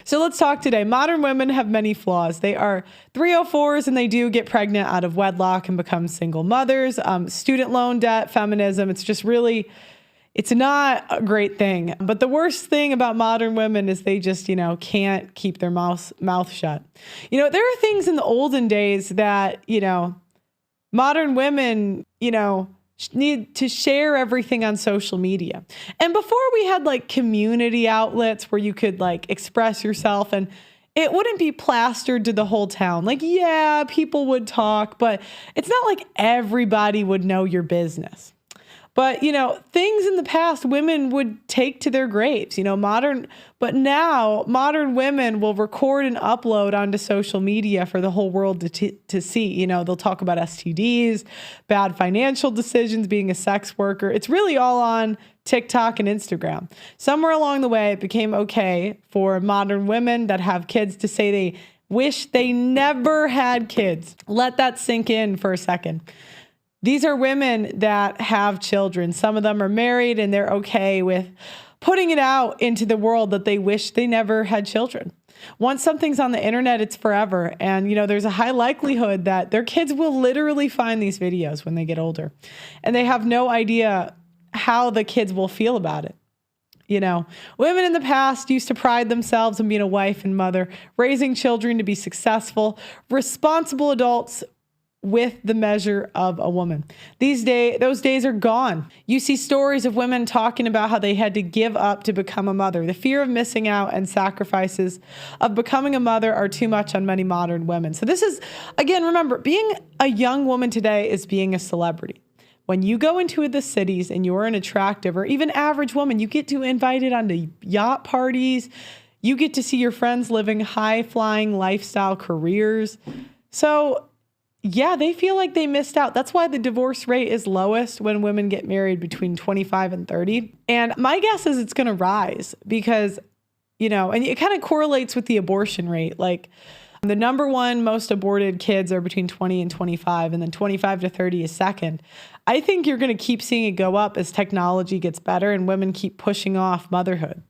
So let's talk today. Modern women have many flaws. They are 304's and they do get pregnant out of wedlock and become single mothers. Student loan debt, feminism. It's just really, it's not a great thing. But the worst thing about modern women is they just, can't keep their mouth shut. There are things in the olden days that, modern women, need to share everything on social media. And before we had like community outlets where you could like express yourself and it wouldn't be plastered to the whole town. Like, yeah, people would talk, but it's not like everybody would know your business. But, things in the past women would take to their graves, but now modern women will record and upload onto social media for the whole world to see. They'll talk about STDs, bad financial decisions, being a sex worker. It's really all on TikTok and Instagram. Somewhere along the way, it became okay for modern women that have kids to say they wish they never had kids. Let that sink in for a second. These are women that have children. Some of them are married and they're okay with putting it out into the world that they wish they never had children. Once something's on the internet, it's forever. And, there's a high likelihood that their kids will literally find these videos when they get older. And they have no idea how the kids will feel about it. Women in the past used to pride themselves on being a wife and mother, raising children to be successful, responsible adults with the measure of a woman. Those days are gone. You see stories of women talking about how they had to give up to become a mother. The fear of missing out and sacrifices of becoming a mother are too much on many modern women. So this is, again, remember, being a young woman today is being a celebrity. When you go into the cities and you're an attractive or even average woman, you get to invited onto yacht parties. You get to see your friends living high-flying lifestyle careers. So yeah, they feel like they missed out. That's why the divorce rate is lowest when women get married between 25 and 30. And my guess is it's going to rise because, and it kind of correlates with the abortion rate. Like the number one most aborted kids are between 20 and 25, and then 25 to 30 is second. I think you're going to keep seeing it go up as technology gets better and women keep pushing off motherhood.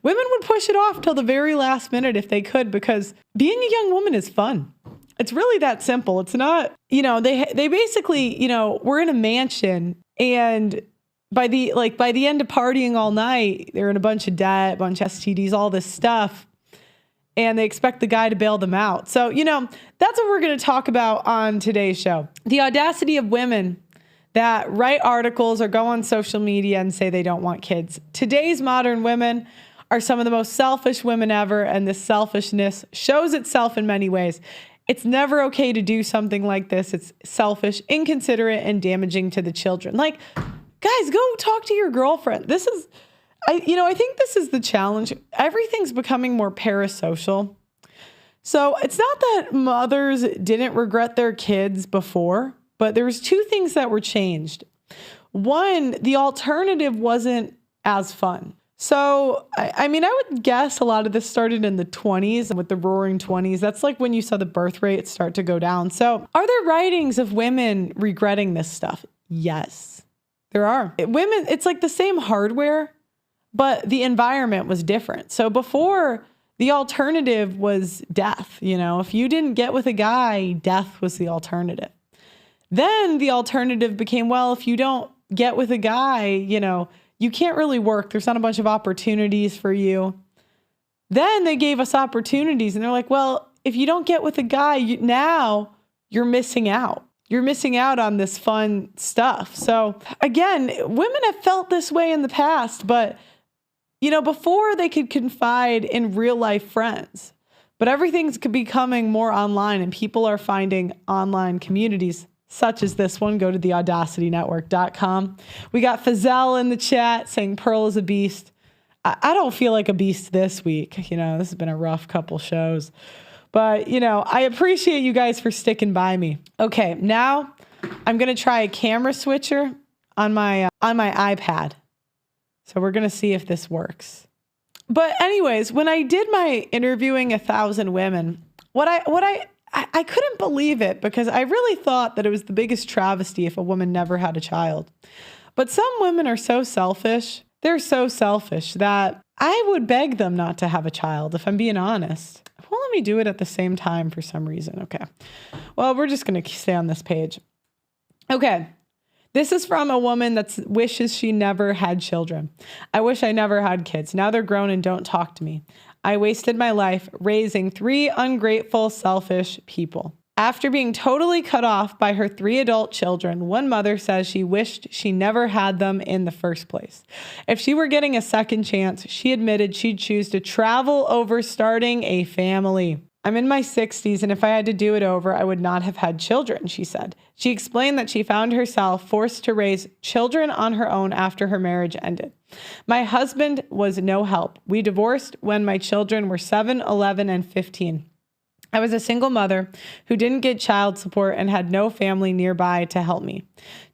Women would push it off till the very last minute if they could, because being a young woman is fun. It's really that simple. It's not, they basically, we're in a mansion and by the end of partying all night, they're in a bunch of debt, a bunch of STDs, all this stuff. And they expect the guy to bail them out. So, that's what we're going to talk about on today's show. The audacity of women that write articles or go on social media and say they don't want kids. Today's modern women are some of the most selfish women ever. And this selfishness shows itself in many ways. It's never okay to do something like this. It's selfish, inconsiderate, and damaging to the children. Like, guys, go talk to your girlfriend. I think this is the challenge. Everything's becoming more parasocial. So it's not that mothers didn't regret their kids before, but there was two things that were changed. One, the alternative wasn't as fun. So, I would guess a lot of this started in the 20s with the roaring 20s. That's like when you saw the birth rate start to go down. So are there writings of women regretting this stuff? Yes, there are. Women, it's like the same hardware, but the environment was different. So before, the alternative was death. If you didn't get with a guy, death was the alternative. Then the alternative became, well, if you don't get with a guy, you can't really work. There's not a bunch of opportunities for you. Then they gave us opportunities and they're like, well, if you don't get with a guy, now you're missing out. You're missing out on this fun stuff. So again, women have felt this way in the past, but before they could confide in real life friends, but everything's becoming more online and people are finding online communities such as this one. Go to theaudacitynetwork.com. We got Fazelle in the chat saying Pearl is a beast. I don't feel like a beast this week. This has been a rough couple shows. But, I appreciate you guys for sticking by me. Okay, now I'm going to try a camera switcher on my iPad. So we're going to see if this works. But anyways, when I did my interviewing 1,000 women, I couldn't believe it because I really thought that it was the biggest travesty if a woman never had a child. But some women are so selfish They're so selfish that I would beg them not to have a child, if I'm being honest. It won't let me do it at the same time for some reason. Okay. Well, we're just going to stay on this page. Okay. This is from a woman that wishes she never had children. I wish I never had kids. Now they're grown and don't talk to me. I wasted my life raising 3 ungrateful, selfish people. After being totally cut off by her 3 adult children, one mother says she wished she never had them in the first place. If she were getting a second chance, she admitted she'd choose to travel over starting a family. I'm in my 60s, and if I had to do it over, I would not have had children, she said. She explained that she found herself forced to raise children on her own after her marriage ended. My husband was no help. We divorced when my children were 7, 11, and 15. I was a single mother who didn't get child support and had no family nearby to help me.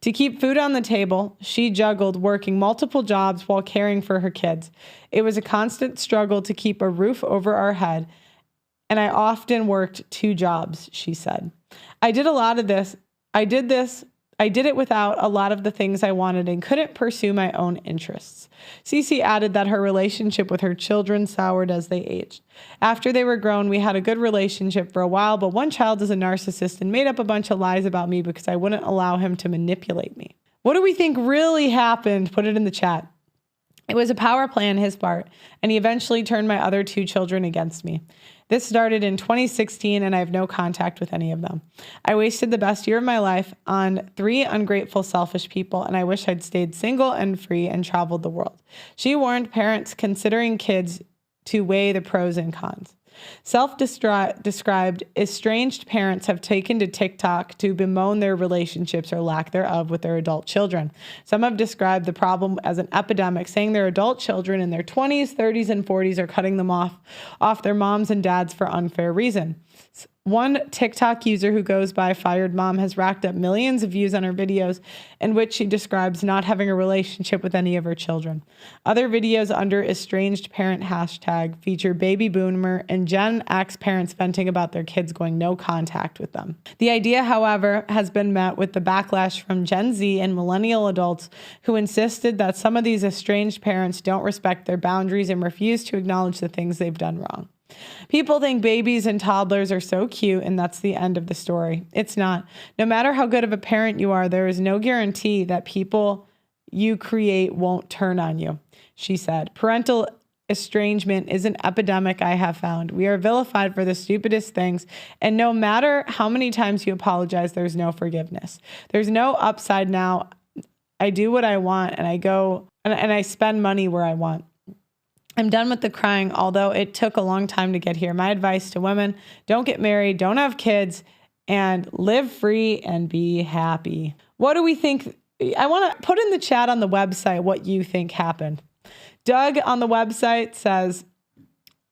To keep food on the table, she juggled working multiple jobs while caring for her kids. It was a constant struggle to keep a roof over our head, and I often worked 2 jobs, she said. I did it without a lot of the things I wanted and couldn't pursue my own interests. Cece added that her relationship with her children soured as they aged. After they were grown, we had a good relationship for a while, but one child is a narcissist and made up a bunch of lies about me because I wouldn't allow him to manipulate me. What do we think really happened? Put it in the chat. It was a power play on his part, and he eventually turned my other 2 children against me. This started in 2016, and I have no contact with any of them. I wasted the best year of my life on 3 ungrateful, selfish people, and I wish I'd stayed single and free and traveled the world. She warned parents considering kids to weigh the pros and cons. Self-described estranged parents have taken to TikTok to bemoan their relationships or lack thereof with their adult children. Some have described the problem as an epidemic, saying their adult children in their 20s, 30s, and 40s are cutting them off their moms and dads for unfair reasons. One TikTok user who goes by Fired Mom has racked up millions of views on her videos in which she describes not having a relationship with any of her children. Other videos under estranged parent hashtag feature baby boomer and Gen X parents venting about their kids going no contact with them. The idea, however, has been met with the backlash from Gen Z and millennial adults who insisted that some of these estranged parents don't respect their boundaries and refuse to acknowledge the things they've done wrong. People think babies and toddlers are so cute, and that's the end of the story. It's not. No matter how good of a parent you are, there is no guarantee that people you create won't turn on you, she said. Parental estrangement is an epidemic I have found. We are vilified for the stupidest things, and no matter how many times you apologize, there's no forgiveness. There's no upside now. I do what I want, and I go and I spend money where I want. I'm done with the crying, although it took a long time to get here. My advice to women, don't get married, don't have kids, and live free and be happy. What do we think? I want to put in the chat on the website what you think happened. Doug on the website says,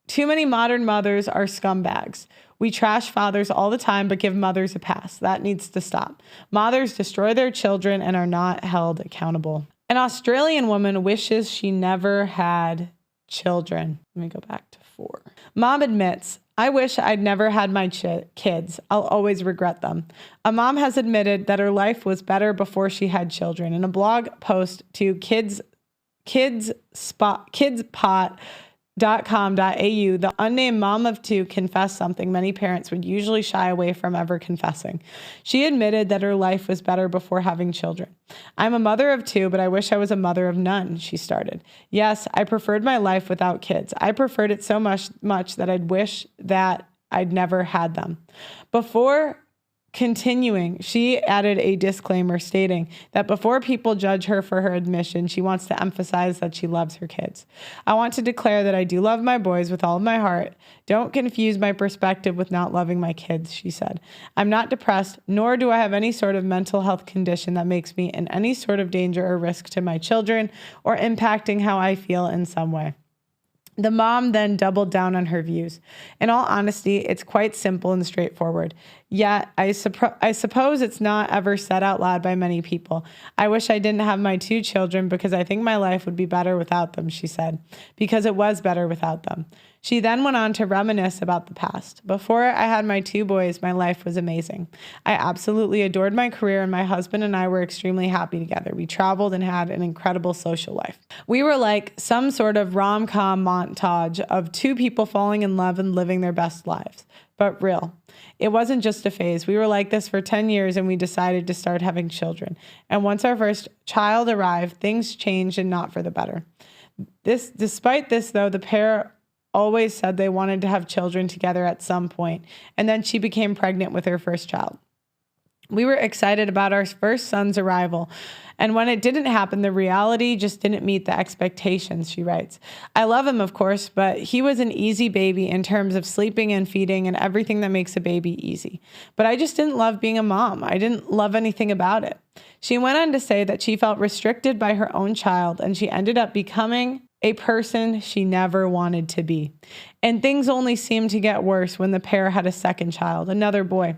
too many modern mothers are scumbags. We trash fathers all the time, but give mothers a pass. That needs to stop. Mothers destroy their children and are not held accountable. An Australian woman wishes she never had children. Let me go back to 4. Mom admits, I wish I'd never had my kids. I'll always regret them. A mom has admitted that her life was better before she had children. In a blog post to kidspot.com.au, the unnamed mom of 2 confessed something many parents would usually shy away from ever confessing. She admitted that her life was better before having children. I'm a mother of 2, but I wish I was a mother of none, she started. Yes, I preferred my life without kids. I preferred it so much that I'd wish that I'd never had them. Before continuing, she added a disclaimer stating that before people judge her for her admission, she wants to emphasize that she loves her kids. I want to declare that I do love my boys with all of my heart. Don't confuse my perspective with not loving my kids, she said. I'm not depressed, nor do I have any sort of mental health condition that makes me in any sort of danger or risk to my children or impacting how I feel in some way. The mom then doubled down on her views. In all honesty, it's quite simple and straightforward. Yet, I suppose it's not ever said out loud by many people. I wish I didn't have my 2 children because I think my life would be better without them, she said, because it was better without them. She then went on to reminisce about the past. Before I had my 2 boys, my life was amazing. I absolutely adored my career, and my husband and I were extremely happy together. We traveled and had an incredible social life. We were like some sort of rom-com montage of 2 people falling in love and living their best lives, but real. It wasn't just a phase. We were like this for 10 years, and we decided to start having children. And once our first child arrived, things changed, and not for the better. Despite this, though, the pair always said they wanted to have children together at some point, and then she became pregnant with her first child. We were excited about our first son's arrival, and when it didn't happen, the reality just didn't meet the expectations, she writes. I love him, of course, but he was an easy baby in terms of sleeping and feeding and everything that makes a baby easy. But I just didn't love being a mom. I didn't love anything about it. She went on to say that she felt restricted by her own child, and she ended up becoming a person she never wanted to be. And things only seemed to get worse when the pair had a second child, another boy.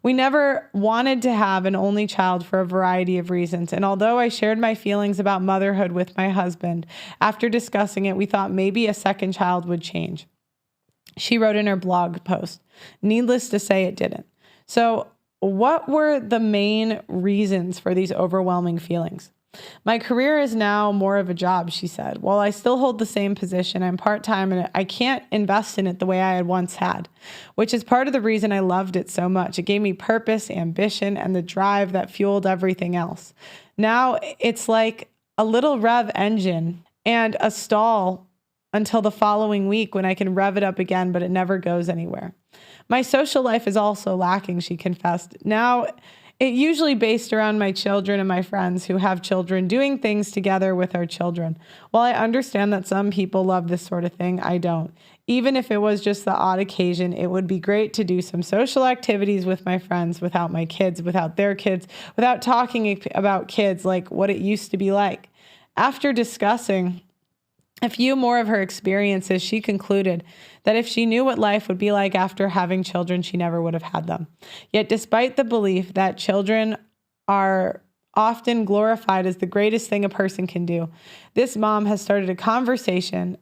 We never wanted to have an only child for a variety of reasons, and although I shared my feelings about motherhood with my husband, after discussing it, we thought maybe a second child would change. She wrote in her blog post. Needless to say, it didn't. So, what were the main reasons for these overwhelming feelings? My career is now more of a job, she said. While I still hold the same position, I'm part-time and I can't invest in it the way I had once had, which is part of the reason I loved it so much. It gave me purpose, ambition, and the drive that fueled everything else. Now it's like a little rev engine and a stall until the following week when I can rev it up again, but it never goes anywhere. My social life is also lacking, she confessed. Now it usually based around my children and my friends who have children doing things together with our children. While I understand that some people love this sort of thing, I don't. Even if it was just the odd occasion, it would be great to do some social activities with my friends without my kids, without their kids, without talking about kids like what it used to be like. After discussing a few more of her experiences, she concluded that if she knew what life would be like after having children, she never would have had them. Yet despite the belief that children are often glorified as the greatest thing a person can do, this mom has started a conversation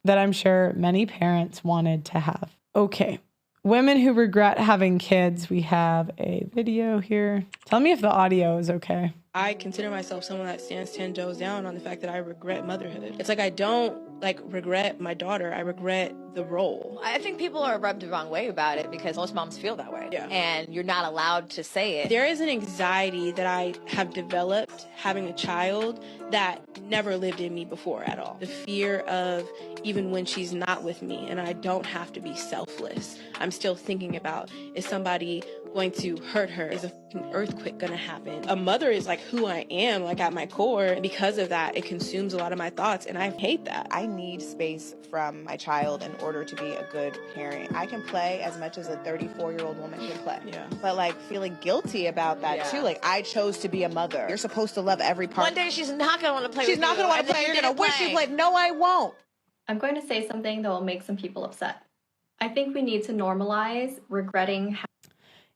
that I'm sure many parents wanted to have. Okay, women who regret having kids. We have a video here. Tell me if the audio is okay. I consider myself someone that stands 10 toes down on the fact that I regret motherhood. It's like I don't regret my daughter. I regret the role. I think people are rubbed the wrong way about it because most moms feel that way. Yeah. And you're not allowed to say it. There is an anxiety that I have developed having a child that never lived in me before at all. The fear of even when she's not with me and I don't have to be selfless. I'm still thinking about, is somebody going to hurt her? Is an earthquake going to happen? A mother is like who I am, like at my core. Because of that, it consumes a lot of my thoughts, and I hate that. I need space from my child in order to be a good parent. I can play as much as a 34-year-old woman can play. Yeah. But feeling guilty about that too. I chose to be a mother. You're supposed to love every part. One day she's not going to want to play She's with not you. going to want to play. You're going to wish you played. No, I won't. I'm going to say something that will make some people upset. I think we need to normalize regretting.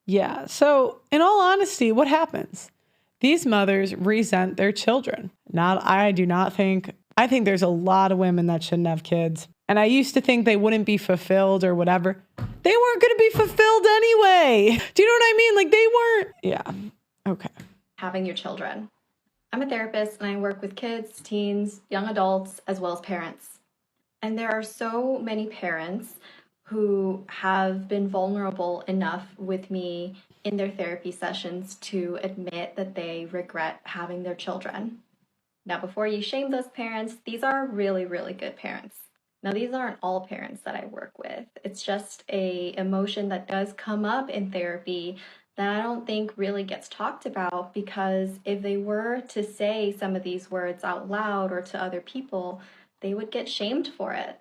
Yeah. So in all honesty, what happens? These mothers resent their children. I think there's a lot of women that shouldn't have kids. And I used to think they wouldn't be fulfilled or whatever. They weren't going to be fulfilled anyway. Do you know what I mean? They weren't. Yeah. Okay. Having your children. I'm a therapist and I work with kids, teens, young adults, as well as parents. And there are so many parents who have been vulnerable enough with me in their therapy sessions to admit that they regret having their children. Now, before you shame those parents, these are really, really good parents. Now, these aren't all parents that I work with. It's just an emotion that does come up in therapy that I don't think really gets talked about, because if they were to say some of these words out loud or to other people, they would get shamed for it.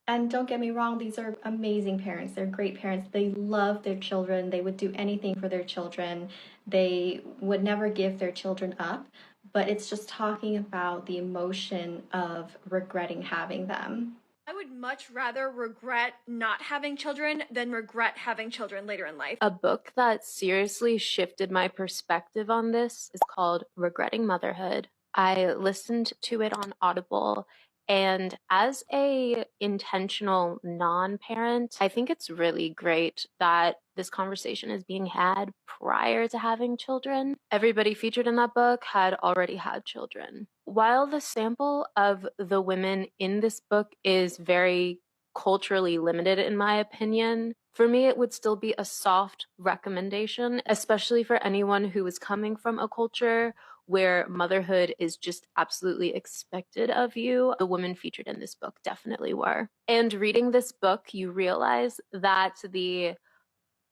And don't get me wrong, these are amazing parents. They're great parents. They love their children. They would do anything for their children. They would never give their children up. But it's just talking about the emotion of regretting having them. I would much rather regret not having children than regret having children later in life. A book that seriously shifted my perspective on this is called Regretting Motherhood. I listened to it on Audible, and as a intentional non-parent, I think it's really great that this conversation is being had prior to having children. Everybody featured in that book had already had children. While the sample of the women in this book is very culturally limited, in my opinion, for me, it would still be a soft recommendation, especially for anyone who is coming from a culture where motherhood is just absolutely expected of you. The women featured in this book definitely were. And reading this book, you realize that the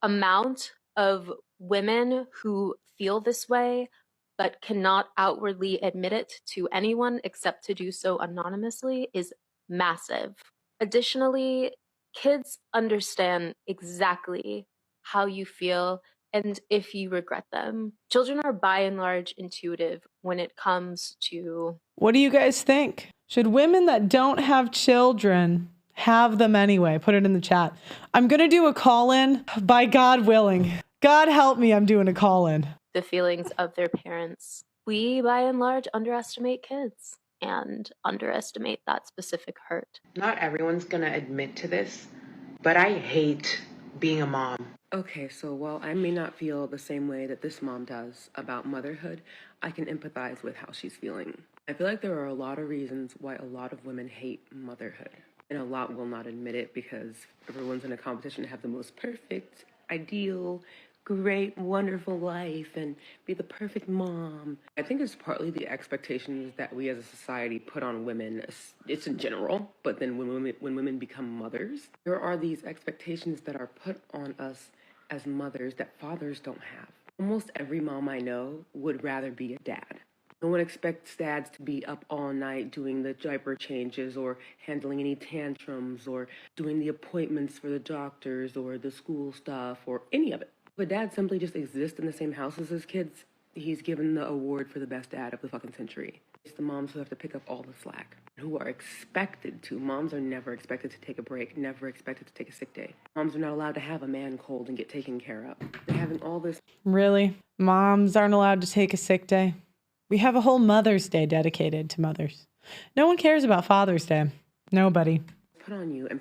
amount of women who feel this way but cannot outwardly admit it to anyone except to do so anonymously is massive. Additionally, kids understand exactly how you feel and if you regret them. Children are by and large intuitive when it comes to... What do you guys think? Should women that don't have children have them anyway? Put it in the chat. I'm going to do a call-in, by God willing. God help me, I'm doing a call-in. the feelings of their parents. We, by and large, underestimate kids and underestimate that specific hurt. Not everyone's gonna admit to this, but I hate being a mom. Okay, so while I may not feel the same way that this mom does about motherhood, I can empathize with how she's feeling. I feel like there are a lot of reasons why a lot of women hate motherhood. And a lot will not admit it because everyone's in a competition to have the most perfect, ideal, great, wonderful life and be the perfect mom. I think it's partly the expectations that we as a society put on women. It's in general, but then when women become mothers, there are these expectations that are put on us as mothers that fathers don't have. Almost every mom I know would rather be a dad. No one expects dads to be up all night doing the diaper changes or handling any tantrums or doing the appointments for the doctors or the school stuff or any of it. But dad simply just exists in the same house as his kids. He's given the award for the best dad of the fucking century. It's the moms who have to pick up all the slack, who are expected to. Moms are never expected to take a break, never expected to take a sick day. Moms are not allowed to have a man cold and get taken care of. They're having all this. Really? Moms aren't allowed to take a sick day? We have a whole Mother's Day dedicated to mothers. No one cares about Father's Day. Nobody. Put on you and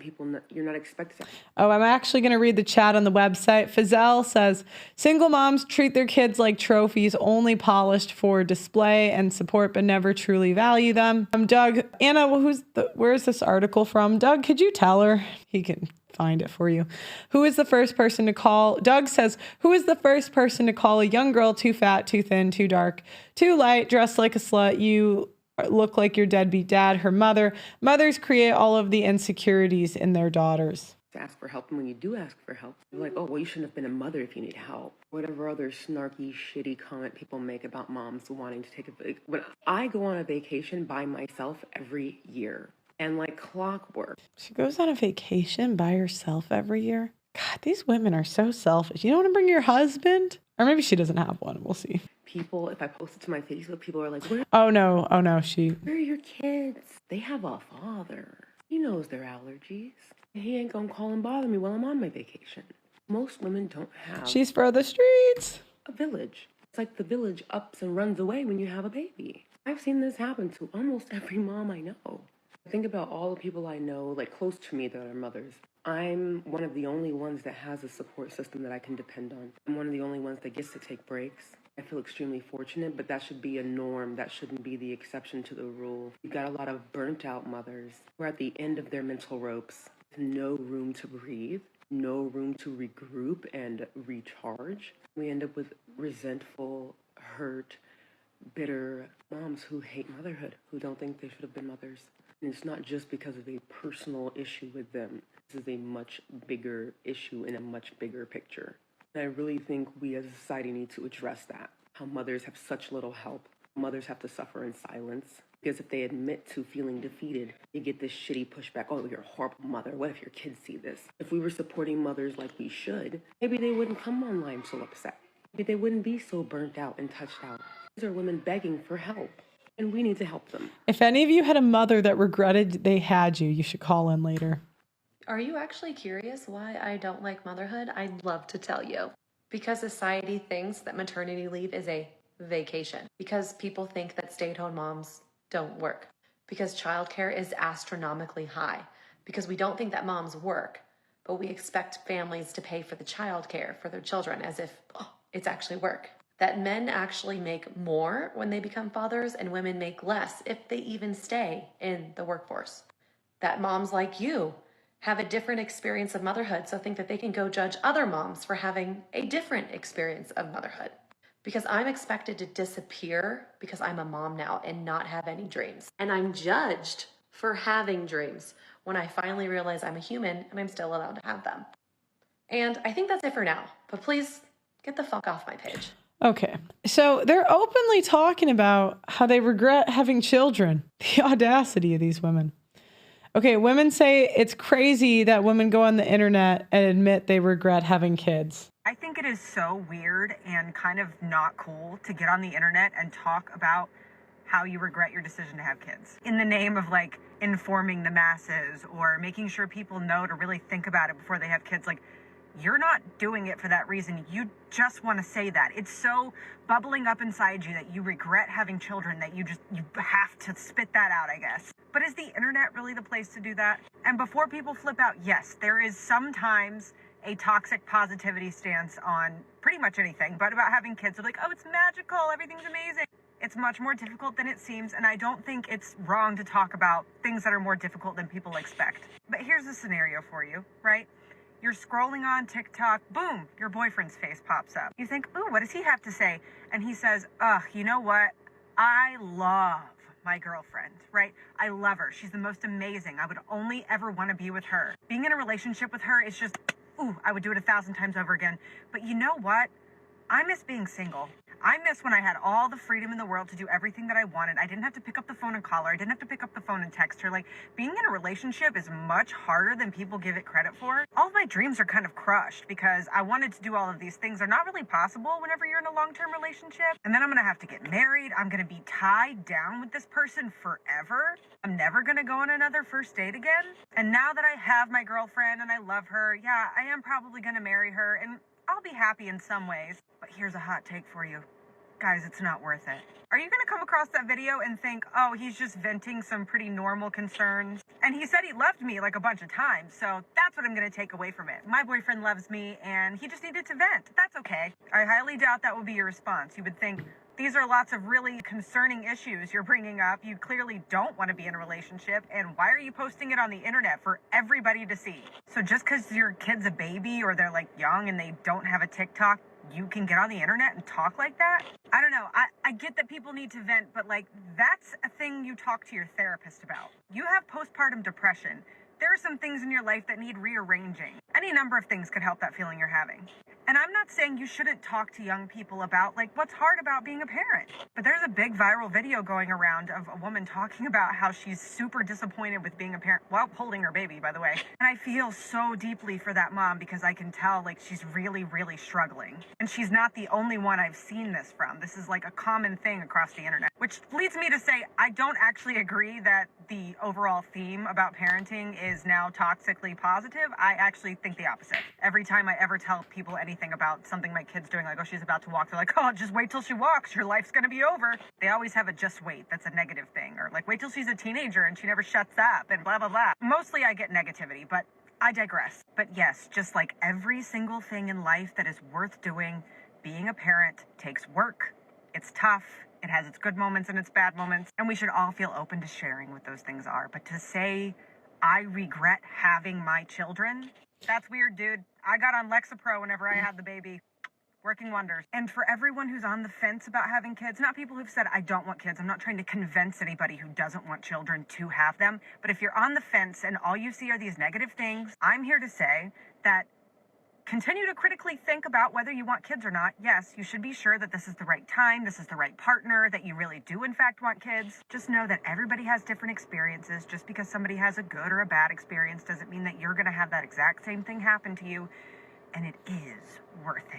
you're not expected to. Oh, I'm actually going to read the chat on the website. Fazelle says, single moms treat their kids like trophies, only polished for display and support, but never truly value them. Doug, Anna, where's this article from? Doug, could you tell her? He can find it for you. Who is the first person to call? Doug says, who is the first person to call a young girl too fat, too thin, too dark, too light, dressed like a slut? You look like your deadbeat dad, her mother. Mothers create all of the insecurities in their daughters. To ask for help, and when you do ask for help, you're like, oh, well, you shouldn't have been a mother if you need help. Whatever other snarky, shitty comment people make about moms wanting to take a break. When I go on a vacation by myself every year, and like clockwork. She goes on a vacation by herself every year? God, these women are so selfish. You don't want to bring your husband? Or maybe she doesn't have one. We'll see. People, if I post it to my Facebook, people are like, where Oh no, where are your kids? They have a father. He knows their allergies. He ain't gonna call and bother me while I'm on my vacation. Most women don't have... She's for the streets. ...a village. It's like the village ups and runs away when you have a baby. I've seen this happen to almost every mom I know. Think about all the people I know, like close to me, that are mothers. I'm one of the only ones that has a support system that I can depend on. I'm one of the only ones that gets to take breaks. I feel extremely fortunate, but that should be a norm. That shouldn't be the exception to the rule. You've got a lot of burnt out mothers who are at the end of their mental ropes, with no room to breathe, no room to regroup and recharge. We end up with resentful, hurt, bitter moms who hate motherhood, who don't think they should have been mothers. And it's not just because of a personal issue with them. This is a much bigger issue in a much bigger picture. And I really think we as a society need to address that. How mothers have such little help. Mothers have to suffer in silence. Because if they admit to feeling defeated, you get this shitty pushback. Oh, you're a horrible mother. What if your kids see this? If we were supporting mothers like we should, maybe they wouldn't come online so upset. Maybe they wouldn't be so burnt out and touched out. These are women begging for help. and we need to help them. If any of you had a mother that regretted they had you, you should call in later. Are you actually curious why I don't like motherhood? I'd love to tell you. Because society thinks that maternity leave is a vacation. Because people think that stay-at-home moms don't work. Because childcare is astronomically high. Because we don't think that moms work, but we expect families to pay for the childcare for their children as if it's actually work. That men actually make more when they become fathers and women make less if they even stay in the workforce. That moms like you have a different experience of motherhood, so think that they can go judge other moms for having a different experience of motherhood. Because I'm expected to disappear because I'm a mom now and not have any dreams. And I'm judged for having dreams when I finally realize I'm a human and I'm still allowed to have them. And I think that's it for now, but please get the fuck off my page. Okay, so they're openly talking about how they regret having children. The audacity of these women. Okay, women say it's crazy that women go on the internet and admit they regret having kids. I think it is so weird and kind of not cool to get on the internet and talk about how you regret your decision to have kids in the name of like informing the masses or making sure people know to really think about it before they have kids. Like, you're not doing it for that reason. You just want to say that. It's so bubbling up inside you that you regret having children that you have to spit that out, I guess. But is the internet really the place to do that? And before people flip out, yes, there is sometimes a toxic positivity stance on pretty much anything, but about having kids, they're like, oh, it's magical, everything's amazing. It's much more difficult than it seems, and I don't think it's wrong to talk about things that are more difficult than people expect. But here's a scenario for you, right? You're scrolling on TikTok, boom, your boyfriend's face pops up. You think, ooh, what does he have to say? And he says, ugh, you know what? I love my girlfriend, right? I love her. She's the most amazing. I would only ever want to be with her. Being in a relationship with her is just, ooh, I would do it 1,000 times over again. But you know what? I miss being single. I miss when I had all the freedom in the world to do everything that I wanted. I didn't have to pick up the phone and call her. I didn't have to pick up the phone and text her. Like, being in a relationship is much harder than people give it credit for. All of my dreams are kind of crushed because I wanted to do all of these things. They're not really possible whenever you're in a long-term relationship. And then I'm going to have to get married. I'm going to be tied down with this person forever. I'm never going to go on another first date again. And now that I have my girlfriend and I love her, yeah, I am probably going to marry her. And I'll be happy in some ways, but here's a hot take for you. Guys, it's not worth it. Are you going to come across that video and think, oh, he's just venting some pretty normal concerns? And he said he loved me like a bunch of times, so that's what I'm going to take away from it. My boyfriend loves me, and he just needed to vent. That's okay. I highly doubt that will be your response. You would think, these are lots of really concerning issues you're bringing up. You clearly don't want to be in a relationship, and why are you posting it on the internet for everybody to see? So just because your kid's a baby or they're like young and they don't have a TikTok, you can get on the internet and talk like that? I don't know. I get that people need to vent, but like, that's a thing you talk to your therapist about. You have postpartum depression. There are some things in your life that need rearranging. Any number of things could help that feeling you're having. And I'm not saying you shouldn't talk to young people about like what's hard about being a parent. But there's a big viral video going around of a woman talking about how she's super disappointed with being a parent while holding her baby, by the way. And I feel so deeply for that mom because I can tell like she's really, really struggling. And she's not the only one I've seen this from. This is like a common thing across the internet, which leads me to say I don't actually agree that the overall theme about parenting is now toxically positive. I actually think the opposite. Every time I ever tell people anything about something my kid's doing, like, oh, she's about to walk, they're like, oh, just wait till she walks, your life's gonna be over. They always have a just wait, that's a negative thing. Or like, wait till she's a teenager and she never shuts up and blah, blah, blah. Mostly I get negativity, but I digress. But yes, just like every single thing in life that is worth doing, being a parent takes work. It's tough. It has its good moments and its bad moments, and we should all feel open to sharing what those things are. But to say, I regret having my children, that's weird, dude. I got on Lexapro whenever I had the baby. Working wonders. And for everyone who's on the fence about having kids, not people who've said, I don't want kids. I'm not trying to convince anybody who doesn't want children to have them. But if you're on the fence and all you see are these negative things, I'm here to say that continue to critically think about whether you want kids or not. Yes, you should be sure that this is the right time, this is the right partner, that you really do in fact want kids. Just know that everybody has different experiences. Just because somebody has a good or a bad experience doesn't mean that you're going to have that exact same thing happen to you. And it is worth it.